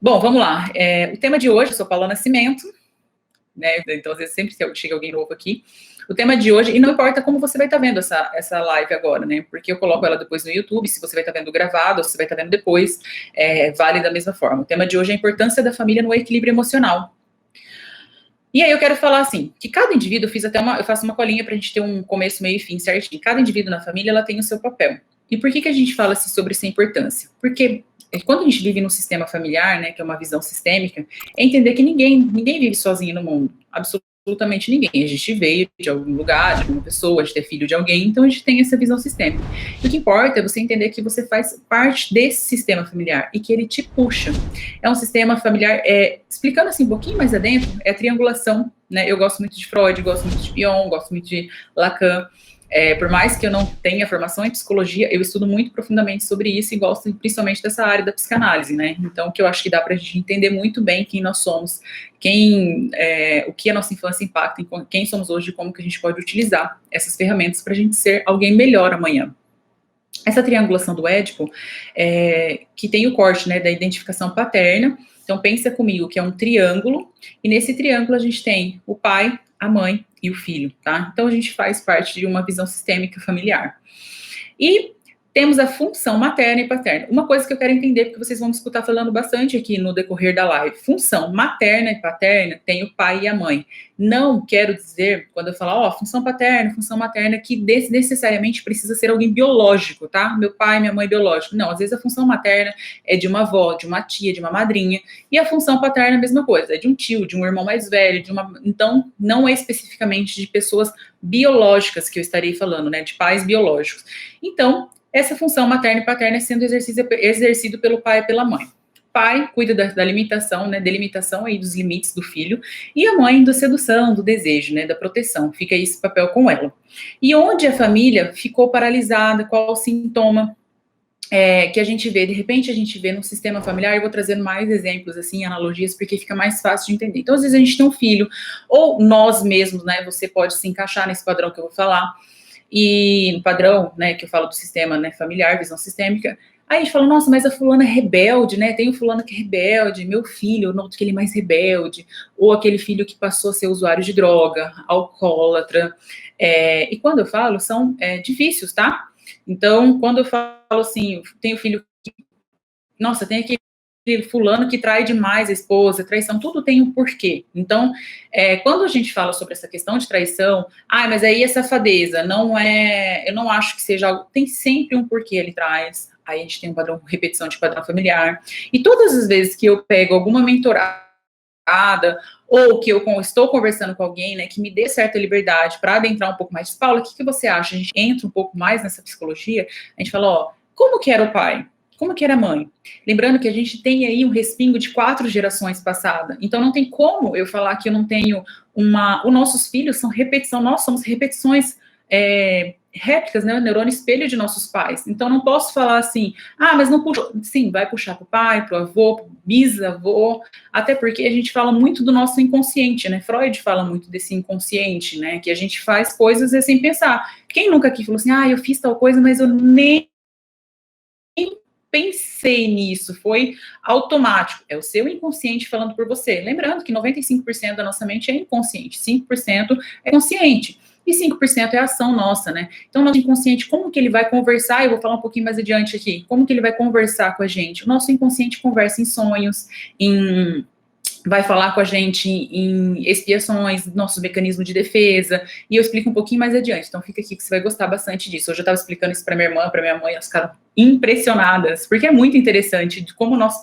Bom, vamos lá. O tema de hoje, eu sou Paula Nascimento, né? Então, às vezes, sempre chega alguém novo aqui. O tema de hoje, e não importa como você vai estar vendo essa live agora, né? Porque eu coloco ela depois no YouTube, se você vai estar vendo gravado, ou se você vai estar vendo depois, vale da mesma forma. O tema de hoje é a importância da família no equilíbrio emocional. E aí eu quero falar assim, que cada indivíduo, eu faço uma colinha pra gente ter um começo, meio e fim certinho. Cada indivíduo na família, ela tem o seu papel. E por que a gente fala assim, sobre essa importância? Porque quando a gente vive num sistema familiar, né, que é uma visão sistêmica, é entender que ninguém vive sozinho no mundo. Absolutamente ninguém. A gente veio de algum lugar, de alguma pessoa, de ter filho de alguém, então a gente tem essa visão sistêmica. E o que importa é você entender que você faz parte desse sistema familiar e que ele te puxa. É um sistema familiar, explicando assim um pouquinho mais adentro, é a triangulação, né? Eu gosto muito de Freud, gosto muito de Bion, gosto muito de Lacan. Por mais que eu não tenha formação em psicologia, eu estudo muito profundamente sobre isso e gosto principalmente dessa área da psicanálise, né? Então, o que eu acho que dá pra gente entender muito bem quem nós somos, o que a nossa infância impacta em quem somos hoje e como que a gente pode utilizar essas ferramentas pra gente ser alguém melhor amanhã. Essa triangulação do Édipo, que tem o corte, né, da identificação paterna. Então, pensa comigo que é um triângulo, e nesse triângulo a gente tem o pai, a mãe e o filho, tá? Então, a gente faz parte de uma visão sistêmica familiar. E temos a função materna e paterna. Uma coisa que eu quero entender, porque vocês vão me escutar falando bastante aqui no decorrer da live. Função materna e paterna tem o pai e a mãe. Não quero dizer, quando eu falar, função paterna, função materna, que necessariamente precisa ser alguém biológico, tá? Meu pai, minha mãe biológico. Não, às vezes a função materna é de uma avó, de uma tia, de uma madrinha. E a função paterna é a mesma coisa, é de um tio, de um irmão mais velho, então não é especificamente de pessoas biológicas que eu estarei falando, né? De pais biológicos. Então, essa função materna e paterna é sendo exercido pelo pai e pela mãe. O pai cuida da alimentação, né, delimitação aí dos limites do filho, e a mãe da sedução, do desejo, né, da proteção. Fica esse papel com ela. E onde a família ficou paralisada, qual o sintoma que a gente vê? De repente a gente vê no sistema familiar, eu vou trazendo mais exemplos, assim, analogias, porque fica mais fácil de entender. Então, às vezes a gente tem um filho, ou nós mesmos, né, você pode se encaixar nesse padrão que eu vou falar, e no padrão, né, que eu falo do sistema, né, familiar, visão sistêmica, aí a gente fala, nossa, mas a fulana é rebelde, né, tem um fulano que é rebelde, meu filho, eu noto que ele é mais rebelde, ou aquele filho que passou a ser usuário de droga, alcoólatra, e quando eu falo, são de vícios, tá? Então, quando eu falo assim, tenho filho que, nossa, tem aquele fulano que trai demais a esposa, traição, tudo tem um porquê. Então, quando a gente fala sobre essa questão de traição, mas aí é safadeza, eu não acho que seja algo, tem sempre um porquê ali atrás. Aí a gente tem um padrão, repetição de padrão familiar. E todas as vezes que eu pego alguma mentorada, ou que eu estou conversando com alguém, né, que me dê certa liberdade para adentrar um pouco mais, Paula, o que você acha? A gente entra um pouco mais nessa psicologia, a gente fala, como que era o pai? Como que era a mãe? Lembrando que a gente tem aí um respingo de 4 gerações passadas. Então, não tem como eu falar que eu não tenho os nossos filhos são repetição, nós somos repetições, réplicas, né? Neurônio espelho de nossos pais. Então, não posso falar assim, mas não puxa. Sim, vai puxar para o pai, para o avô, para o bisavô, até porque a gente fala muito do nosso inconsciente, né? Freud fala muito desse inconsciente, né? Que a gente faz coisas sem pensar. Quem nunca aqui falou assim, eu fiz tal coisa, mas eu nem pensei nisso, foi automático, é o seu inconsciente falando por você. Lembrando que 95% da nossa mente é inconsciente, 5% é consciente, e 5% é ação nossa, né? Então, o nosso inconsciente, como que ele vai conversar? Eu vou falar um pouquinho mais adiante aqui, como que ele vai conversar com a gente? O nosso inconsciente conversa em sonhos, vai falar com a gente em expiações, nosso mecanismo de defesa, e eu explico um pouquinho mais adiante, então fica aqui que você vai gostar bastante disso. Hoje eu estava explicando isso para minha irmã, para minha mãe, elas ficaram impressionadas, porque é muito interessante de como nós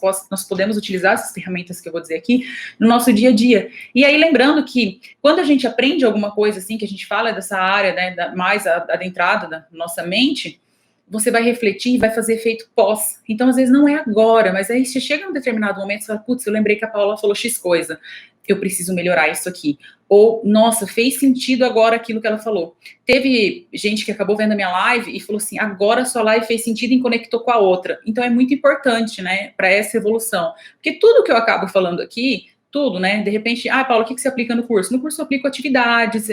podemos utilizar essas ferramentas que eu vou dizer aqui no nosso dia a dia. E aí, lembrando que quando a gente aprende alguma coisa assim, que a gente fala dessa área, né, mais adentrada da nossa mente, você vai refletir e vai fazer efeito pós. Então, às vezes, não é agora, mas aí você chega num determinado momento e fala, putz, eu lembrei que a Paula falou X coisa, eu preciso melhorar isso aqui. Ou, nossa, fez sentido agora aquilo que ela falou. Teve gente que acabou vendo a minha live e falou assim, agora a sua live fez sentido e conectou com a outra. Então, é muito importante, né, para essa evolução. Porque tudo que eu acabo falando aqui, tudo, né? De repente, Paula, o que você aplica no curso? No curso eu aplico atividades,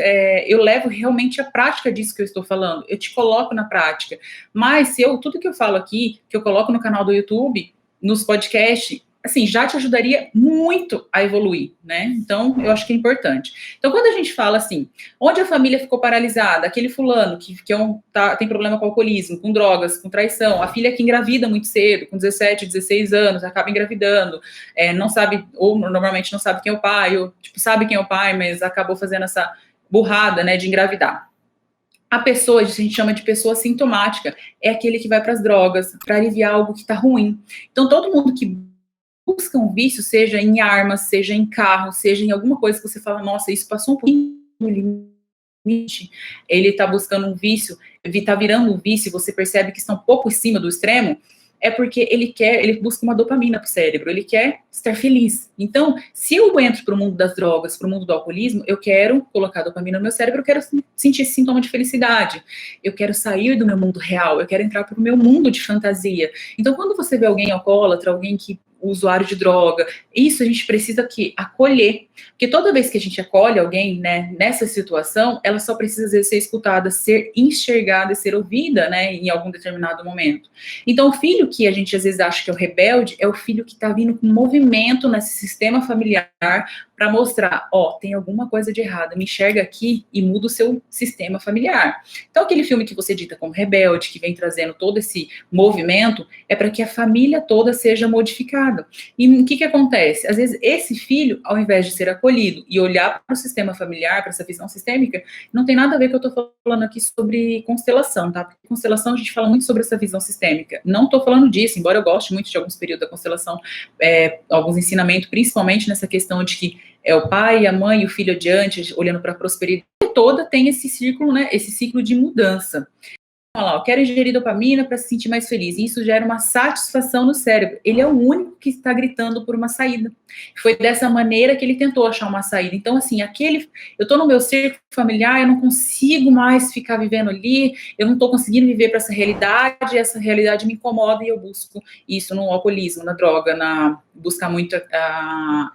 eu levo realmente a prática disso que eu estou falando, eu te coloco na prática. Mas tudo que eu falo aqui, que eu coloco no canal do YouTube, nos podcasts, assim, já te ajudaria muito a evoluir, né? Então, eu acho que é importante. Então, quando a gente fala assim, onde a família ficou paralisada, aquele fulano que tem problema com alcoolismo, com drogas, com traição, a filha que engravida muito cedo, com 17, 16 anos, acaba engravidando, não sabe, ou normalmente não sabe quem é o pai, ou tipo, sabe quem é o pai, mas acabou fazendo essa burrada, né, de engravidar. A pessoa, a gente chama de pessoa sintomática, é aquele que vai para as drogas, para aliviar algo que está ruim. Então, todo mundo que busca um vício, seja em armas, seja em carro, seja em alguma coisa que você fala, nossa, isso passou um pouquinho do limite, ele está buscando um vício, está virando um vício, você percebe que está um pouco em cima do extremo, é porque ele busca uma dopamina para o cérebro, ele quer estar feliz. Então, se eu entro para o mundo das drogas, para o mundo do alcoolismo, eu quero colocar dopamina no meu cérebro, eu quero sentir esse sintoma de felicidade, eu quero sair do meu mundo real, eu quero entrar para o meu mundo de fantasia. Então, quando você vê alguém alcoólatra, alguém que usuário de droga, isso a gente precisa acolher, porque toda vez que a gente acolhe alguém, né, nessa situação, ela só precisa às vezes ser escutada, ser enxergada e ser ouvida, né, em algum determinado momento. Então, o filho que a gente às vezes acha que é o rebelde, é o filho que está vindo com movimento nesse sistema familiar para mostrar, tem alguma coisa de errado, me enxerga aqui e muda o seu sistema familiar. Então, aquele filme que você dita como rebelde, que vem trazendo todo esse movimento, é para que a família toda seja modificada. E o que acontece? Às vezes, esse filho, ao invés de ser acolhido e olhar para o sistema familiar, para essa visão sistêmica, não tem nada a ver com o que eu estou falando aqui sobre constelação, tá? Porque constelação a gente fala muito sobre essa visão sistêmica. Não estou falando disso, embora eu goste muito de alguns períodos da constelação, alguns ensinamentos, principalmente nessa questão de que é o pai, a mãe e o filho adiante, olhando para a prosperidade toda, tem esse círculo, né? Esse ciclo de mudança. Olha lá, eu quero ingerir dopamina para se sentir mais feliz. E isso gera uma satisfação no cérebro. Ele é o único que está gritando por uma saída. Foi dessa maneira que ele tentou achar uma saída. Então, assim, eu estou no meu círculo familiar, eu não consigo mais ficar vivendo ali, eu não estou conseguindo viver para essa realidade me incomoda e eu busco isso no alcoolismo, na droga, buscar muito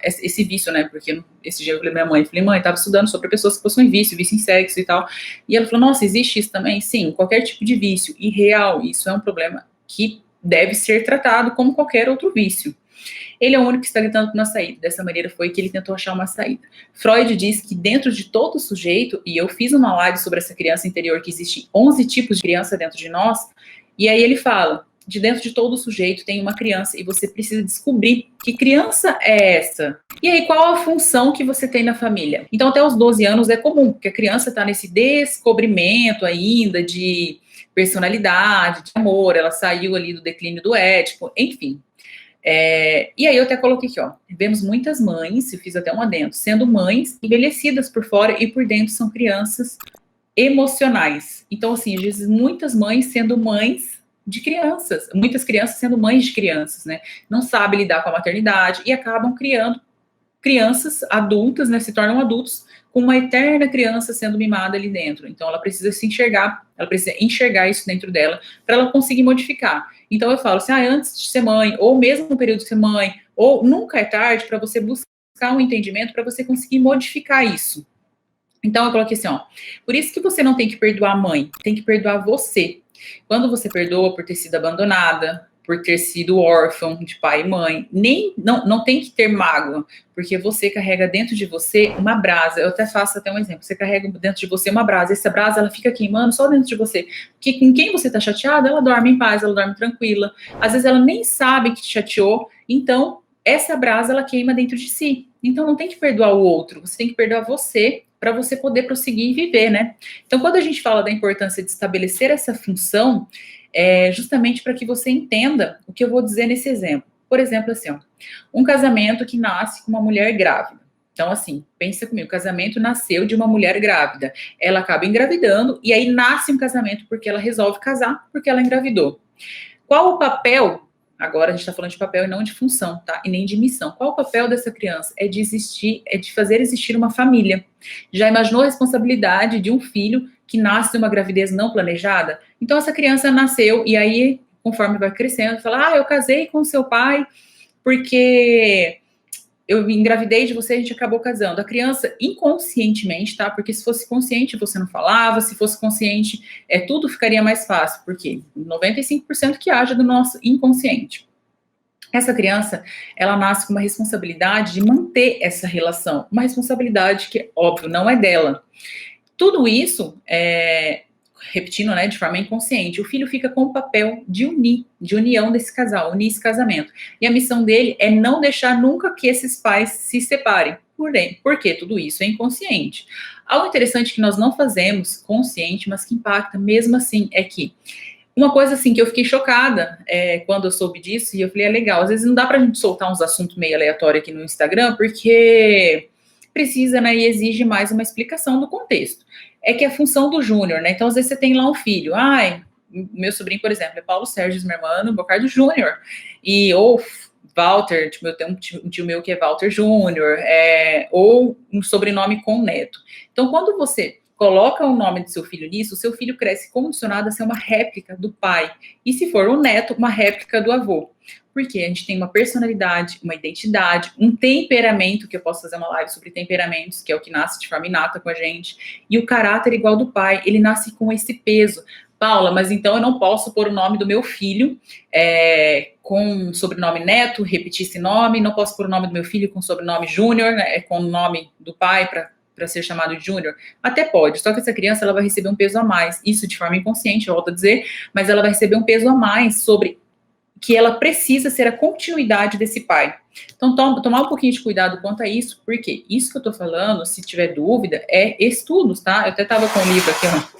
esse vício, né? Porque esse dia eu falei pra minha mãe, estava estudando sobre pessoas que possuem vício em sexo e tal. E ela falou, nossa, existe isso também? Sim, qualquer tipo de vício irreal, isso é um problema que deve ser tratado como qualquer outro vício. Ele é o único que está gritando por uma saída. Dessa maneira foi que ele tentou achar uma saída. Freud diz que dentro de todo sujeito, e eu fiz uma live sobre essa criança interior, que existe 11 tipos de criança dentro de nós, e aí ele fala, de dentro de todo sujeito tem uma criança, e você precisa descobrir que criança é essa. E aí, qual a função que você tem na família? Então, até os 12 anos é comum, porque a criança está nesse descobrimento ainda de personalidade, de amor, ela saiu ali do declínio do Édipo, enfim. E aí eu até coloquei aqui, vemos muitas mães, eu fiz até um adendo, sendo mães envelhecidas por fora e por dentro são crianças emocionais. Então, assim, às vezes muitas mães sendo mães de crianças, muitas crianças sendo mães de crianças, né? Não sabem lidar com a maternidade e acabam criando crianças adultas, né? Se tornam adultos com uma eterna criança sendo mimada ali dentro. Então, ela precisa se enxergar, ela precisa enxergar isso dentro dela para ela conseguir modificar. Então, eu falo assim, antes de ser mãe, ou mesmo no período de ser mãe, ou nunca é tarde para você buscar um entendimento para você conseguir modificar isso. Então, eu coloquei assim, por isso que você não tem que perdoar a mãe, tem que perdoar você. Quando você perdoa por ter sido abandonada, por ter sido órfão de pai e mãe, não tem que ter mágoa, porque você carrega dentro de você uma brasa. Eu até faço um exemplo, você carrega dentro de você uma brasa, essa brasa ela fica queimando só dentro de você, porque com quem você tá chateado, ela dorme em paz, ela dorme tranquila, às vezes ela nem sabe que te chateou, então essa brasa ela queima dentro de si. Então não tem que perdoar o outro, você tem que perdoar você, para você poder prosseguir e viver, né? Então, quando a gente fala da importância de estabelecer essa função, é justamente para que você entenda o que eu vou dizer nesse exemplo. Por exemplo, assim, um casamento que nasce com uma mulher grávida. Então, assim, pensa comigo, o casamento nasceu de uma mulher grávida. Ela acaba engravidando e aí nasce um casamento porque ela resolve casar, porque ela engravidou. Qual o papel? Agora a gente está falando de papel e não de função, tá? E nem de missão. Qual o papel dessa criança? É de existir, é de fazer existir uma família. Já imaginou a responsabilidade de um filho que nasce de uma gravidez não planejada? Então essa criança nasceu e aí, conforme vai crescendo, fala, eu casei com seu pai porque eu engravidei de você, a gente acabou casando. A criança, inconscientemente, tá? Porque se fosse consciente, você não falava, se fosse consciente, tudo ficaria mais fácil, porque 95% que haja do nosso inconsciente. essa criança, ela nasce com uma responsabilidade de manter essa relação, uma responsabilidade que, óbvio, não é dela. Tudo isso, repetindo, né, de forma inconsciente, o filho fica com o papel de união desse casal, unir esse casamento. E a missão dele é não deixar nunca que esses pais se separem. Porque tudo isso é inconsciente. Algo interessante que nós não fazemos consciente, mas que impacta mesmo assim, é que uma coisa assim que eu fiquei chocada quando eu soube disso, e eu falei, é legal, às vezes não dá pra gente soltar uns assuntos meio aleatórios aqui no Instagram, porque precisa, né, e exige mais uma explicação do contexto. É que a função do Júnior, né, então às vezes você tem lá um filho, meu sobrinho, por exemplo, é Paulo Sérgio Mermano Bocardo Júnior, ou Walter, tipo, eu tenho um tio meu que é Walter Júnior, ou um sobrenome com neto. Então, quando você coloca o nome do seu filho nisso, o seu filho cresce condicionado a ser uma réplica do pai. E se for um neto, uma réplica do avô. Porque a gente tem uma personalidade, uma identidade, um temperamento, que eu posso fazer uma live sobre temperamentos, que é o que nasce de forma inata com a gente, e o caráter igual do pai, ele nasce com esse peso. Paula, mas então eu não posso pôr o nome do meu filho com sobrenome Neto, repetir esse nome, não posso pôr o nome do meu filho com sobrenome Júnior, né, com o nome do pai para ser chamado de Júnior? Até pode, só que essa criança ela vai receber um peso a mais, isso de forma inconsciente, eu volto a dizer, mas ela vai receber um peso a mais sobre que ela precisa ser a continuidade desse pai. Então, tomar um pouquinho de cuidado quanto a isso, porque isso que eu tô falando, se tiver dúvida, é estudos, tá? Eu até tava com um livro aqui, ó.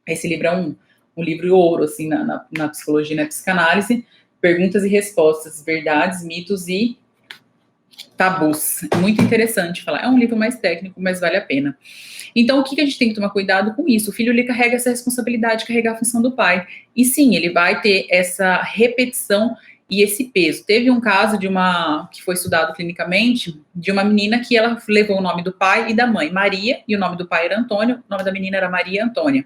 Esse livro é um livro ouro, assim, na psicologia e na psicanálise, perguntas e respostas, verdades, mitos e tabus. Muito interessante falar. É um livro mais técnico, mas vale a pena. Então, o que a gente tem que tomar cuidado com isso? O filho, ele carrega essa responsabilidade de carregar a função do pai. E sim, ele vai ter essa repetição e esse peso. Teve um caso que foi estudado clinicamente, de uma menina que ela levou o nome do pai e da mãe, Maria, e o nome do pai era Antônio, o nome da menina era Maria Antônia.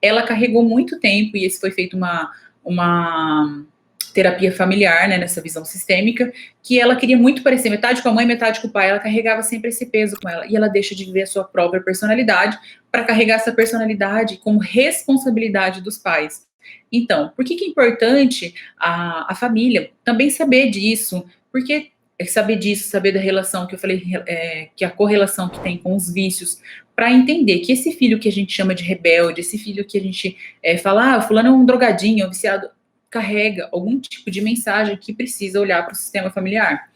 Ela carregou muito tempo, e esse foi feito uma terapia familiar, né, nessa visão sistêmica, que ela queria muito parecer metade com a mãe, metade com o pai, ela carregava sempre esse peso com ela, e ela deixa de viver a sua própria personalidade para carregar essa personalidade como responsabilidade dos pais. Então, por que é importante a família também saber disso? Porque saber disso, saber da relação que eu falei, que a correlação que tem com os vícios, para entender que esse filho que a gente chama de rebelde, esse filho que a gente fala, fulano é um drogadinho, é um viciado, carrega algum tipo de mensagem que precisa olhar para o sistema familiar.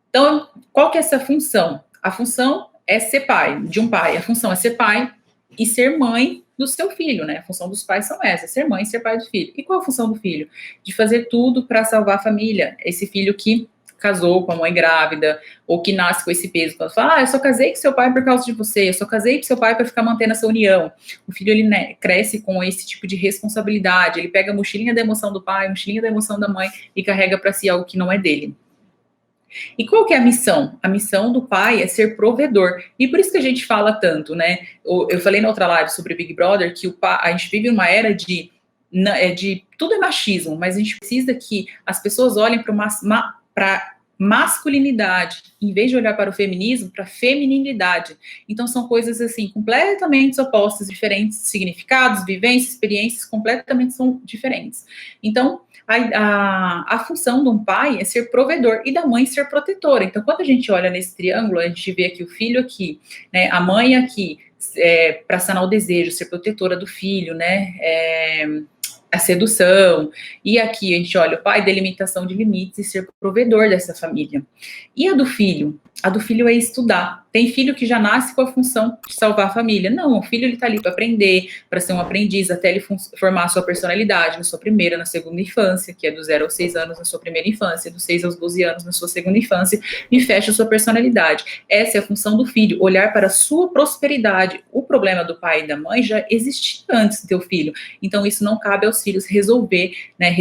Então, qual que é essa função? A função é ser pai, de um pai. A função é ser pai e ser mãe do seu filho, né? A função dos pais são essas, ser mãe e ser pai do filho. E qual a função do filho? De fazer tudo para salvar a família. Esse filho que casou com a mãe grávida, ou que nasce com esse peso, quando fala, eu só casei com seu pai por causa de você, eu só casei com seu pai para ficar mantendo essa união. O filho, ele, né, cresce com esse tipo de responsabilidade, ele pega a mochilinha da emoção do pai, a mochilinha da emoção da mãe, e carrega para si algo que não é dele. E qual que é a missão? A missão do pai é ser provedor. E por isso que a gente fala tanto, né? Eu falei na outra live sobre o Big Brother, que a gente vive uma era de tudo é machismo, mas a gente precisa que as pessoas olhem para masculinidade, em vez de olhar para o feminismo, para a feminilidade. Então são coisas assim completamente opostas, diferentes significados, vivências, experiências completamente são diferentes. Então a função de um pai é ser provedor e da mãe ser protetora. Então quando a gente olha nesse triângulo, a gente vê aqui o filho aqui, né, a mãe aqui, para sanar o desejo, ser protetora do filho, né, a sedução, e aqui a gente olha o pai, delimitação de limites e ser provedor dessa família. E a do filho? A do filho é estudar. Tem filho que já nasce com a função de salvar a família. Não, o filho ele tá ali para aprender, para ser um aprendiz, até ele formar a sua personalidade na sua primeira, na segunda infância, que é do 0 aos 6 anos na sua primeira infância, dos 6 aos 12 anos na sua segunda infância, e fecha a sua personalidade. Essa é a função do filho, olhar para a sua prosperidade. O problema do pai e da mãe já existia antes do teu filho, então isso não cabe aos filhos resolver, né,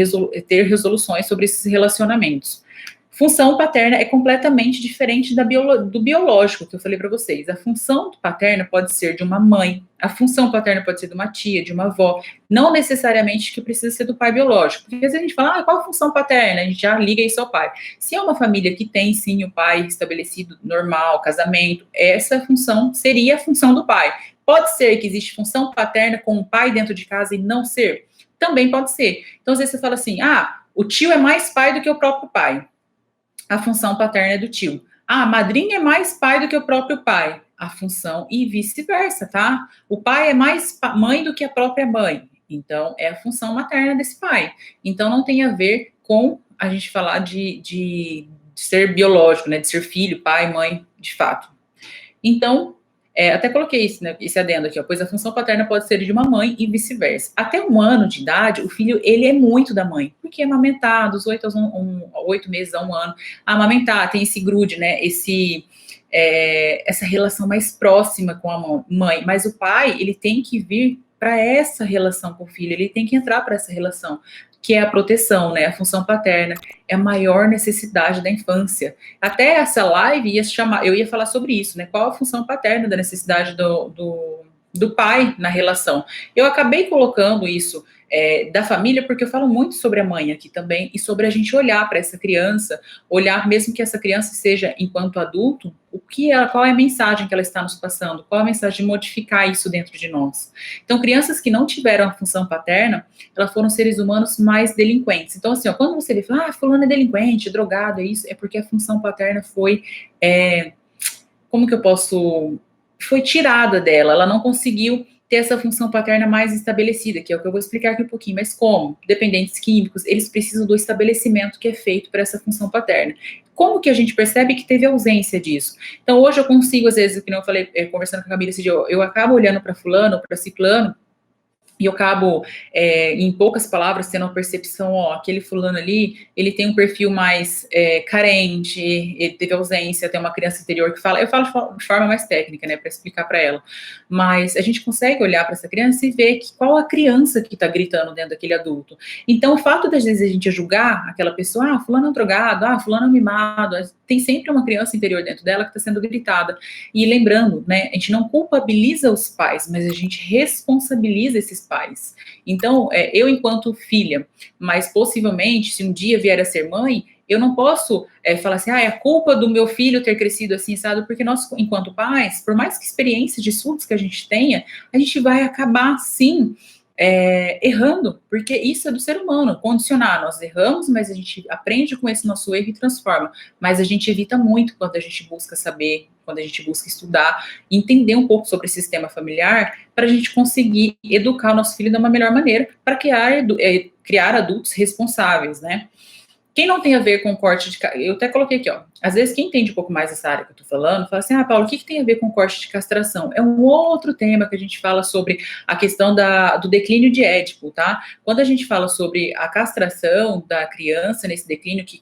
ter resoluções sobre esses relacionamentos. Função paterna é completamente diferente do biológico que eu falei para vocês. A função paterna pode ser de uma mãe, a função paterna pode ser de uma tia, de uma avó, não necessariamente que precisa ser do pai biológico. Porque às vezes a gente fala, qual a função paterna? A gente já liga isso ao pai. Se é uma família que tem, sim, o pai estabelecido normal, casamento, essa função seria a função do pai. Pode ser que existe função paterna com o pai dentro de casa e não ser? Também pode ser. Então, às vezes você fala assim, O tio é mais pai do que o próprio pai. A função paterna é do tio. Ah, a madrinha é mais pai do que o próprio pai. A função, e vice-versa, tá? O pai é mais mãe do que a própria mãe. Então, é a função materna desse pai. Então, não tem a ver com a gente falar de ser biológico, né? De ser filho, pai, mãe, de fato. Então, até coloquei isso, né, esse adendo aqui, ó, pois a função paterna pode ser de uma mãe e vice-versa. Até 1 ano de idade, o filho, ele é muito da mãe, porque é amamentar, dos 8 meses a 1 ano, amamentar, tem esse grude, né, essa relação mais próxima com a mãe, mas o pai, ele tem que vir para essa relação com o filho, ele tem que entrar para essa relação, que é a proteção, né, a função paterna, é a maior necessidade da infância. Até essa live eu ia falar sobre isso, né, qual a função paterna da necessidade do pai na relação. Eu acabei colocando isso da família, porque eu falo muito sobre a mãe aqui também, e sobre a gente olhar para essa criança, olhar mesmo que essa criança seja enquanto adulto, qual é a mensagem que ela está nos passando, qual a mensagem de modificar isso dentro de nós. Então, crianças que não tiveram a função paterna, elas foram seres humanos mais delinquentes. Então, assim, ó, quando você vê, fulano é delinquente, drogado, é porque a função paterna foi, como que eu posso, foi tirada dela, ela não conseguiu ter essa função paterna mais estabelecida, que é o que eu vou explicar aqui um pouquinho, mas como? Dependentes químicos, eles precisam do estabelecimento que é feito para essa função paterna. Como que a gente percebe que teve ausência disso? Então, hoje eu consigo, às vezes, como eu falei, conversando com a Camila esse dia, eu acabo olhando para fulano, para ciclano, e eu acabo, em poucas palavras, tendo uma percepção, ó, aquele fulano ali, ele tem um perfil mais carente, ele teve ausência, tem uma criança interior que fala, eu falo de forma mais técnica, né, para explicar para ela, mas a gente consegue olhar para essa criança e ver qual a criança que está gritando dentro daquele adulto. Então, o fato das vezes a gente julgar aquela pessoa, fulano é um drogado, fulano é um mimado, tem sempre uma criança interior dentro dela que está sendo gritada. E lembrando, né, a gente não culpabiliza os pais, mas a gente responsabiliza esses pais. Então, eu enquanto filha, mas possivelmente, se um dia vier a ser mãe, eu não posso falar assim, é a culpa do meu filho ter crescido assim, sabe? Porque nós, enquanto pais, por mais que experiências de estudos que a gente tenha, a gente vai acabar, sim, errando, porque isso é do ser humano, condicionar, nós erramos, mas a gente aprende com esse nosso erro e transforma, mas a gente evita muito quando a gente busca saber, quando a gente busca estudar, entender um pouco sobre o sistema familiar, para a gente conseguir educar o nosso filho de uma melhor maneira, para criar adultos responsáveis, né? Quem não tem a ver com corte de... Eu até coloquei aqui, ó. Às vezes, quem entende um pouco mais dessa área que eu tô falando, fala assim, Paulo, o que tem a ver com corte de castração? É um outro tema que a gente fala sobre a questão do declínio de Édipo, tá? Quando a gente fala sobre a castração da criança nesse declínio que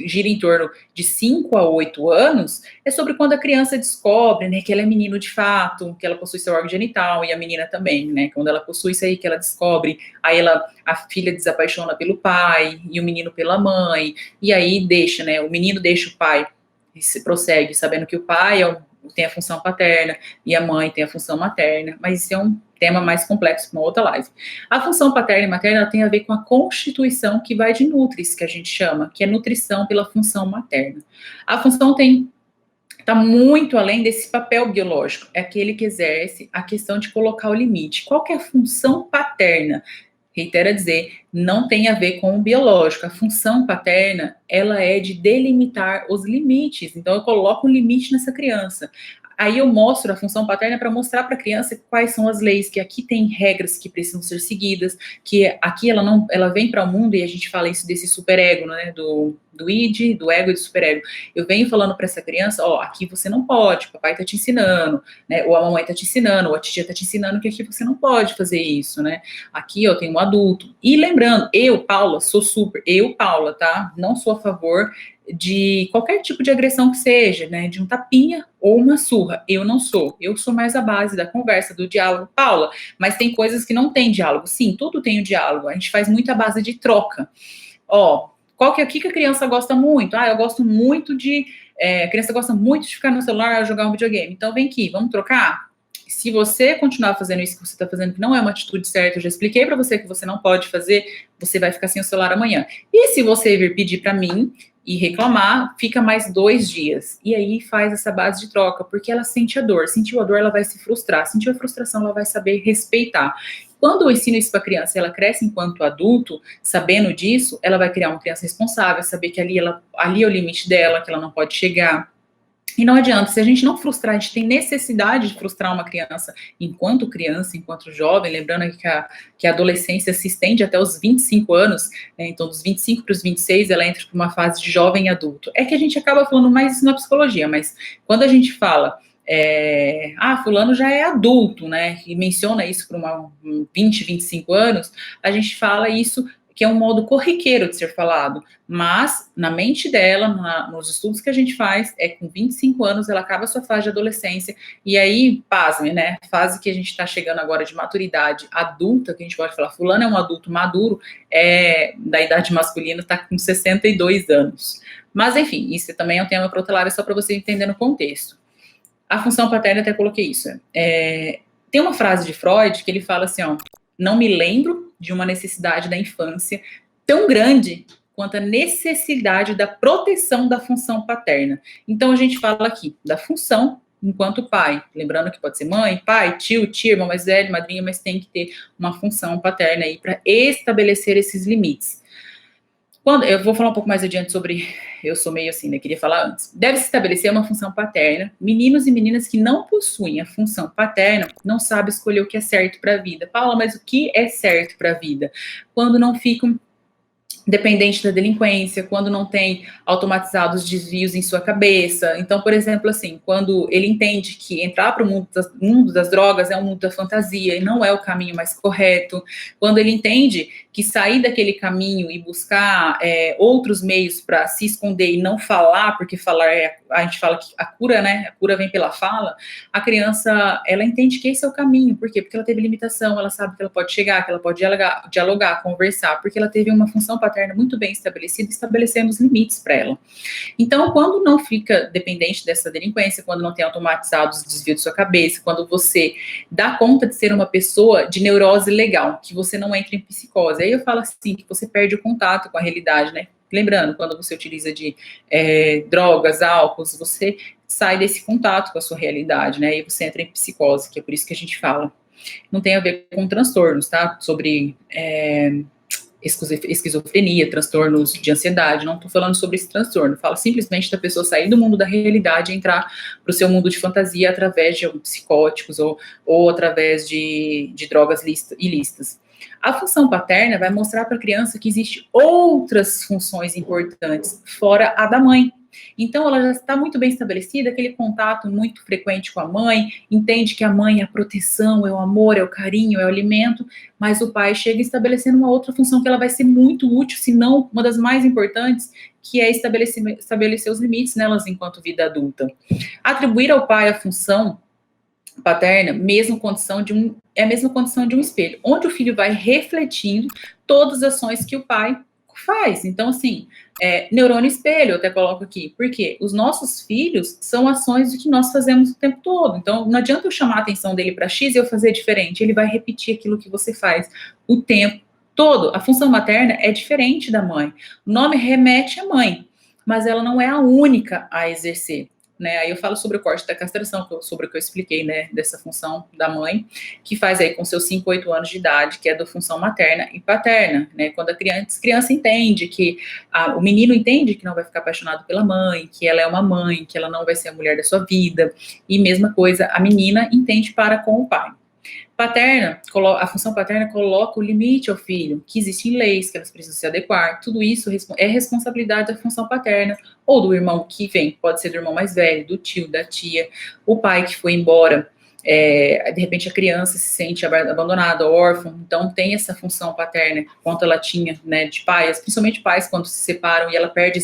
gira em torno de 5 a 8 anos, é sobre quando a criança descobre, né, que ela é menino de fato, que ela possui seu órgão genital, e a menina também, né, quando ela possui isso aí, que ela descobre, aí a filha desapaixona pelo pai, e o menino pela mãe, e aí deixa, né, o menino deixa o pai, e se prossegue, sabendo que o pai tem a função paterna, e a mãe tem a função materna, mas isso é um tema mais complexo, uma outra live. A função paterna e materna ela tem a ver com a constituição que vai de nutris, que a gente chama, que é nutrição pela função materna. A função está muito além desse papel biológico, é aquele que exerce a questão de colocar o limite. Qual que é a função paterna? Reitero a dizer, não tem a ver com o biológico. A função paterna, ela é de delimitar os limites. Então, eu coloco um limite nessa criança. Aí eu mostro a função paterna para mostrar para a criança quais são as leis, que aqui tem regras que precisam ser seguidas, que aqui ela vem para o mundo, e a gente fala isso desse superego, né, do id, do ego e do superego. Eu venho falando para essa criança, ó, aqui você não pode, papai tá te ensinando, né, ou a mamãe tá te ensinando, ou a tia tá te ensinando que aqui você não pode fazer isso, né, aqui, ó, tem um adulto. E lembrando, Paula, Paula, tá, não sou a favor de qualquer tipo de agressão que seja, né, de um tapinha ou uma surra, eu não sou, eu sou mais a base da conversa, do diálogo, Paula, mas tem coisas que não tem diálogo, sim, tudo tem o diálogo, a gente faz muito a base de troca, ó, o que a criança gosta muito? Eu gosto muito a criança gosta muito de ficar no celular, jogar um videogame, então vem aqui, vamos trocar? Se você continuar fazendo isso que você está fazendo, que não é uma atitude certa, eu já expliquei para você que você não pode fazer, você vai ficar sem o celular amanhã, e se você vir pedir para mim, e reclamar, fica mais 2 dias. E aí faz essa base de troca, porque ela sente a dor. Sentiu a dor, ela vai se frustrar. Sentiu a frustração, ela vai saber respeitar. Quando eu ensino isso para a criança, ela cresce enquanto adulto, sabendo disso, ela vai criar uma criança responsável, saber que ali é o limite dela, que ela não pode chegar. E não adianta, se a gente não frustrar, a gente tem necessidade de frustrar uma criança, enquanto jovem, lembrando que a adolescência se estende até os 25 anos, né, então dos 25 para os 26, ela entra para uma fase de jovem adulto. É que a gente acaba falando mais isso na psicologia, mas quando a gente fala, fulano já é adulto, né, e menciona isso para 20, 25 anos, a gente fala isso que é um modo corriqueiro de ser falado, mas na mente dela, nos estudos que a gente faz, com 25 anos ela acaba a sua fase de adolescência, e aí, pasmem, né, fase que a gente está chegando agora de maturidade adulta, que a gente pode falar, fulano é um adulto maduro, da idade masculina, está com 62 anos. Mas, enfim, isso também é um tema para outra live, só para você entender no contexto. A função paterna, até coloquei isso. Tem uma frase de Freud que ele fala assim, não me lembro de uma necessidade da infância tão grande quanto a necessidade da proteção da função paterna. Então, a gente fala aqui da função enquanto pai. Lembrando que pode ser mãe, pai, tio, tia, irmão mais velho, madrinha, mas tem que ter uma função paterna aí para estabelecer esses limites. Eu vou falar um pouco mais adiante sobre, eu sou meio assim, né, queria falar antes. Deve-se estabelecer uma função paterna. Meninos e meninas que não possuem a função paterna não sabem escolher o que é certo para a vida. Paula, mas o que é certo para a vida? Quando não ficam dependente da delinquência, quando não tem automatizados desvios em sua cabeça. Então, por exemplo, assim, quando ele entende que entrar para o mundo das drogas é um mundo da fantasia e não é o caminho mais correto, quando ele entende que sair daquele caminho e buscar outros meios para se esconder e não falar, porque falar a gente fala que a cura, né, a cura vem pela fala, a criança, ela entende que esse é o caminho. Por quê? Porque ela teve limitação, ela sabe que ela pode chegar, que ela pode dialogar, conversar, porque ela teve uma função paterna muito bem estabelecida, estabelecendo os limites para ela. Então, quando não fica dependente dessa delinquência, quando não tem automatizados os desvios de sua cabeça, quando você dá conta de ser uma pessoa de neurose legal, que você não entra em psicose, aí eu falo assim, que você perde o contato com a realidade, né? Lembrando, quando você utiliza de drogas, álcools, você sai desse contato com a sua realidade, né? E você entra em psicose, que é por isso que a gente fala. Não tem a ver com transtornos, tá? Sobre esquizofrenia, transtornos de ansiedade, não estou falando sobre esse transtorno, falo simplesmente da pessoa sair do mundo da realidade e entrar para o seu mundo de fantasia através de psicóticos ou através de drogas ilícitas. A função paterna vai mostrar para a criança que existem outras funções importantes, fora a da mãe. Então, ela já está muito bem estabelecida, aquele contato muito frequente com a mãe, entende que a mãe é a proteção, é o amor, é o carinho, é o alimento, mas o pai chega estabelecendo uma outra função que ela vai ser muito útil, se não uma das mais importantes, que é estabelecer os limites nelas enquanto vida adulta. Atribuir ao pai a função paterna, é a mesma condição de um espelho, onde o filho vai refletindo todas as ações que o pai faz. Então, assim, neurônio espelho, eu até coloco aqui, porque os nossos filhos são ações de que nós fazemos o tempo todo. Então, não adianta eu chamar a atenção dele para X e eu fazer diferente, ele vai repetir aquilo que você faz o tempo todo. A função materna é diferente da mãe. O nome remete à mãe, mas ela não é a única a exercer. Né, aí eu falo sobre o corte da castração, sobre o que eu expliquei, né, dessa função da mãe, que faz aí com seus 5, 8 anos de idade, que é da função materna e paterna, né, quando a criança entende que, o menino entende que não vai ficar apaixonado pela mãe, que ela é uma mãe, que ela não vai ser a mulher da sua vida, e mesma coisa, a menina entende para com o pai. Paterna, a função paterna coloca o limite ao filho, que existem leis que elas precisam se adequar, tudo isso é responsabilidade da função paterna, ou do irmão que vem, pode ser do irmão mais velho, do tio, da tia, o pai que foi embora, de repente a criança se sente abandonada, órfã, então tem essa função paterna, quanto ela tinha, né, de pais, principalmente pais quando se separam e ela perde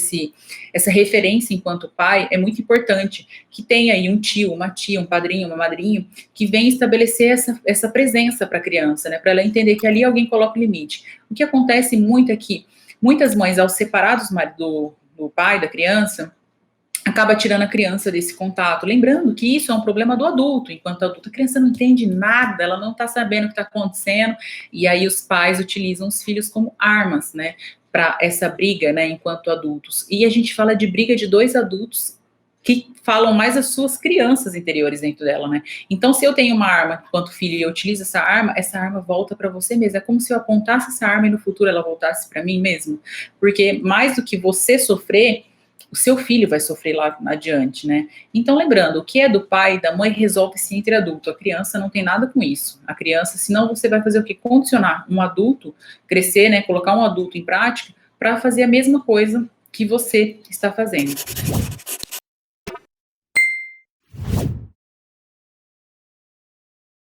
essa referência enquanto pai, é muito importante que tenha aí um tio, uma tia, um padrinho, uma madrinha, que venha estabelecer essa presença para a criança, né, para ela entender que ali alguém coloca o limite. O que acontece muito é que muitas mães, ao separar do pai, da criança, acaba tirando a criança desse contato. Lembrando que isso é um problema do adulto. Enquanto adulto, a criança não entende nada, ela não está sabendo o que está acontecendo, e aí os pais utilizam os filhos como armas, né, para essa briga, né, enquanto adultos. E a gente fala de briga de dois adultos que falam mais as suas crianças interiores dentro dela, né? Então, se eu tenho uma arma enquanto filho e eu utilizo essa arma volta para você mesmo. É como se eu apontasse essa arma e no futuro ela voltasse para mim mesmo. Porque mais do que você sofrer, o seu filho vai sofrer lá adiante, né? Então, lembrando, o que é do pai e da mãe resolve-se entre adulto. A criança não tem nada com isso. A criança, senão você vai fazer o quê? Condicionar um adulto, crescer, né? Colocar um adulto em prática para fazer a mesma coisa que você está fazendo.